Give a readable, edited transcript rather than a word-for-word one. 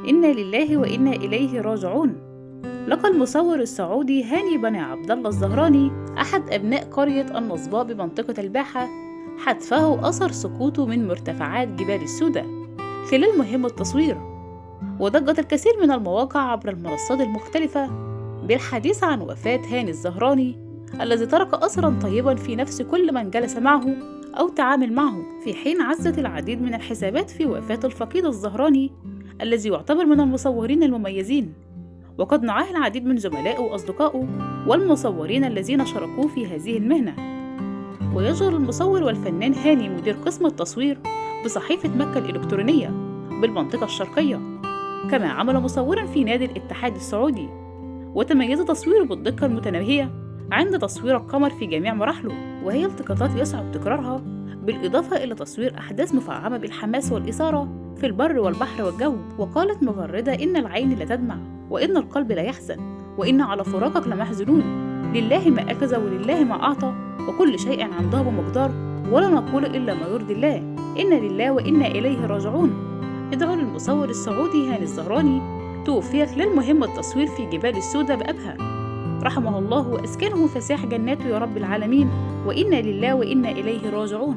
إنا لله وإنا إليه راجعون. لقى المصور السعودي هاني بن عبد الله الزهراني أحد أبناء قرية النصباء بمنطقة الباحة حتفه أثر سقوطه من مرتفعات جبال السودة خلال مهمة تصوير، وضجت الكثير من المواقع عبر المنصات المختلفة بالحديث عن وفاة هاني الزهراني الذي ترك أثرا طيبا في نفس كل من جلس معه أو تعامل معه، في حين عزت العديد من الحسابات في وفاة الفقيد الزهراني الذي يعتبر من المصورين المميزين، وقد نعاه العديد من زملائه وأصدقائه والمصورين الذين شاركوه في هذه المهنة. ويشغل المصور والفنان هاني مدير قسم التصوير بصحيفة مكة الإلكترونية بالمنطقة الشرقية، كما عمل مصورا في نادي الاتحاد السعودي، وتميز تصويره بالدقة المتناهية عند تصوير القمر في جميع مراحله، وهي التقاطات يصعب تكرارها، بالإضافة إلى تصوير أحداث مفعمة بالحماس والإثارة في البر والبحر والجو. وقالت مغردة: إن العين لا تدمع، وإن القلب لا يحزن، وإن على فراقك لمحزنون، لله ما أخذ ولله ما أعطى، وكل شيء عنده بمقدار، ولا نقول إلا ما يرضي الله، إنا لله وإنا إليه راجعون. ادعوا للمصور السعودي هاني الزهراني، توفي خلال مهمة تصوير في جبال السودة بأبها، رحمه الله وأسكنه فسيح جناته يا رب العالمين، وإنا لله وإنا إليه راجعون.